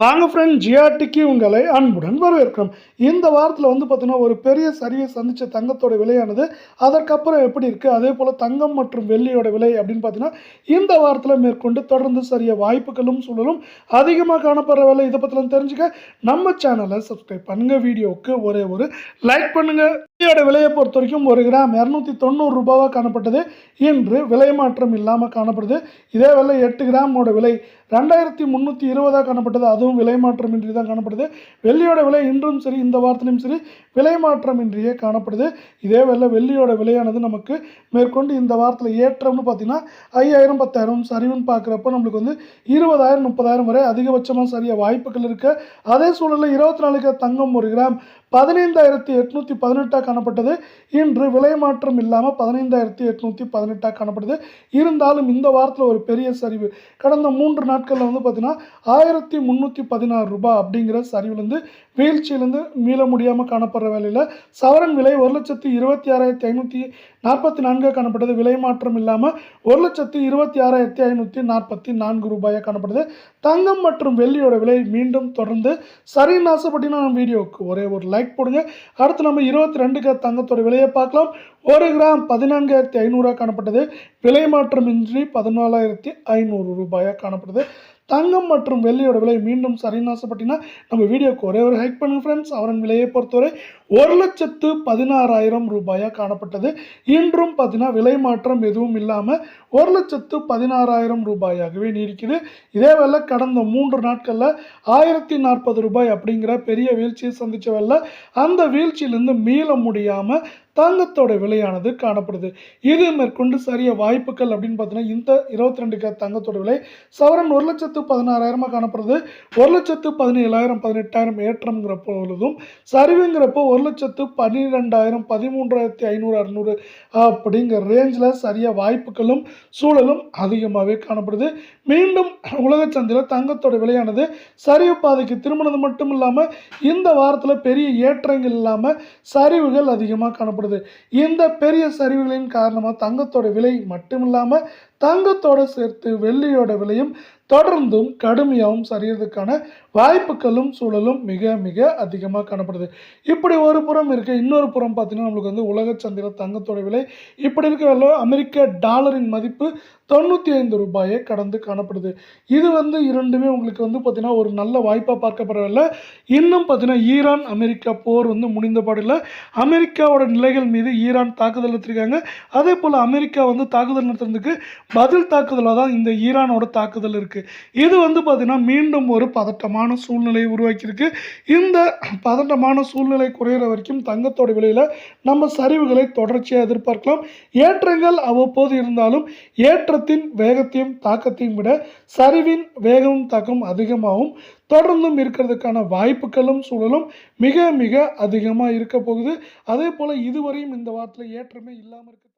வாங்க ஃப்ரெண்ட், ஜிஆர்டிக்கு உங்களை அன்புடன் வரவேற்கிறோம். இந்த வாரத்தில் பார்த்தீங்கன்னா ஒரு பெரிய சரிவை சந்தித்த தங்கத்தோட விலையானது அதற்கப்புறம் எப்படி இருக்குது, அதே போல் தங்கம் மற்றும் வெள்ளியோட விலை அப்படின்னு பார்த்தீங்கன்னா இந்த வாரத்தில் மேற்கொண்டு தொடர்ந்து சரிய வாய்ப்புகளும் சூழலும் அதிகமாக காணப்படுற வேலை. இதை பற்றிலாம் தெரிஞ்சுக்க நம்ம சேனலை சப்ஸ்கிரைப் பண்ணுங்கள், வீடியோவுக்கு ஒரே ஒரு லைக் பண்ணுங்கள். வெள்ளியோட விலையை பொறுத்த வரைக்கும் 1 கிராம் 290 ரூபாவாக காணப்பட்டது. இன்று விலை மாற்றம் இல்லாமல் காணப்படுது. இதே வேலை 8 கிராமோட விலை 2320 காணப்பட்டது. அதுவும் விலை மாற்றமின்றி தான் காணப்படுது. வெள்ளியோட விலை இன்றும் சரி இந்த வாரத்திலும் சரி விலை மாற்றமின்றியே காணப்படுது. இதே வேலை வெள்ளியோட விலையானது நமக்கு மேற்கொண்டு இந்த வாரத்தில் ஏற்றம்னு பார்த்தீங்கன்னா 5000 10,000 சரிவுன்னு பார்க்குறப்ப நம்மளுக்கு 20,000 30,000 வரை அதிகபட்சமாக சரிய வாய்ப்புகள் இருக்குது. அதே சூழலில் 24 தங்கம் 1 கிராம் 15,818 காணப்பட்டது. இன்று விலை மாற்றம் இல்லாமல் 15,818 காணப்படுது. இருந்தாலும் இந்த வாரத்தில் ஒரு பெரிய சரிவு கடந்த 3 நாட்களில் பார்த்தீங்கன்னா 1316 ரூபாய் அப்படிங்கிற சரிவுலேருந்து வீழ்ச்சியிலேருந்து மீள முடியாமல் காணப்படுற வேலையில் சவரன் விலை 1,26,544 காணப்பட்டது. விலை மாற்றம் இல்லாமல் 1,26,544 ரூபாயாக காணப்படுது. தங்கம் மற்றும் வெள்ளியோட விலை மீண்டும் தொடர்ந்து சரின்னு ஆசைப்பட்டீங்கன்னா நம்ம வீடியோவுக்கு ஒரே ஒரு லைக் போடுங்க. அடுத்து நம்ம 22 தங்கத்தோட விலையை பார்க்கலாம். 1 கிராம் 14,500 காணப்பட்டது. விலை மாற்றமின்றி 14,500 ரூபாயாக காணப்படுது. தங்கம் மற்றும் வெள்ளியோட விலை மீண்டும் சரின்னு ஆசைப்பட்டீங்கன்னா நம்ம வீடியோக்கு ஒரே ஒரு ஹைக் பண்ணுங்க ஃப்ரெண்ட்ஸ். அவரின் விலையை பொறுத்தவரை 1,16,000 ரூபாயாக காணப்பட்டது. இன்றும் பார்த்தீங்கன்னா விலை மாற்றம் எதுவும் இல்லாமல் 1,16,000 ரூபாயாகவே நீடிக்குது. இதே வேலை கடந்த 3 நாட்களில் 1040 ரூபாய் அப்படிங்கிற பெரிய வீழ்ச்சியை சந்தித்த வேலை அந்த வீழ்ச்சியிலிருந்து மீள முடியாமல் தங்கத்தோட விலையானது காணப்படுது. இது மேற்கொண்டு சரிய வாய்ப்புகள் அப்படின்னு பார்த்தீங்கன்னா இந்த 22 தங்கத்தோட விலை சவரன் 1,16,000 காணப்படுது. 1,17,000 18,000 ஏற்றம்ங்கிற பொழுதும் சரிவுங்கிறப்போ 1,12,000 13,500 600 அப்படிங்கிற ரேஞ்சில் சரிய வாய்ப்புகளும் சூழலும் அதிகமாகவே காணப்படுது. மீண்டும் உலக சந்தையில் தங்கத்தோட விலையானது சரிவு பாதைக்கு திரும்பினது மட்டும் இல்லாமல் இந்த வாரத்தில் பெரிய ஏற்றங்கள் இல்லாமல் சரிவுகள் அதிகமாக காணப்படுது. இந்த பெரிய சரிவுகளின் காரணமாக தங்கத்தோட விலை மட்டும் இல்லாமல் தங்கத்தோட சேர்த்து வெள்ளியோட விலையும் தொடர்ந்தும் கடுமையாகவும் சரியறதுக்கான வாய்ப்புகளும் சூழலும் மிக மிக அதிகமாக காணப்படுது. இப்படி ஒரு புறம் இருக்க, இன்னொரு புறம் பார்த்தீங்கன்னா நம்மளுக்கு உலக சந்தையில் தங்கத்தோட விலை இப்படி இருக்க அமெரிக்க டாலரின் மதிப்பு 95 ரூபாயை கடந்து காணப்படுது. இது இரண்டுமே உங்களுக்கு பார்த்தீங்கன்னா ஒரு நல்ல வாய்ப்பாக பார்க்கப்படவில்லை. இன்னும் பார்த்தீங்கன்னா ஈரான் அமெரிக்கா போர் முடிந்த பாடில்லை. அமெரிக்காவோட நிலைகள் மீது ஈரான் தாக்குதல் நடத்திருக்காங்க. அதே போல் அமெரிக்கா தாக்குதல் நடத்துறதுக்கு பதில் தாக்குதலாக தான் இந்த ஈரானோட தாக்குதல் இருக்குது. இது பார்த்தீங்கன்னா மீண்டும் ஒரு பதட்டமான சூழ்நிலையை உருவாக்கியிருக்கு. இந்த பதட்டமான சூழ்நிலை குறையிற வரைக்கும் தங்கத்தோட விலையில் நம்ம சரிவுகளை தொடர்ச்சியாக எதிர்பார்க்கலாம். ஏற்றங்கள் அவ்வப்போது இருந்தாலும் ஏற்றத்தின் வேகத்தையும் தாக்கத்தையும் விட சரிவின் வேகமும் தாக்கம் அதிகமாகவும் தொடர்ந்தும் இருக்கிறதுக்கான வாய்ப்புகளும் சூழலும் மிக மிக அதிகமாக இருக்க போகுது. அதே போல் இதுவரையும் இந்த வாரத்தில் ஏற்றமே இல்லாமல் இருக்கு.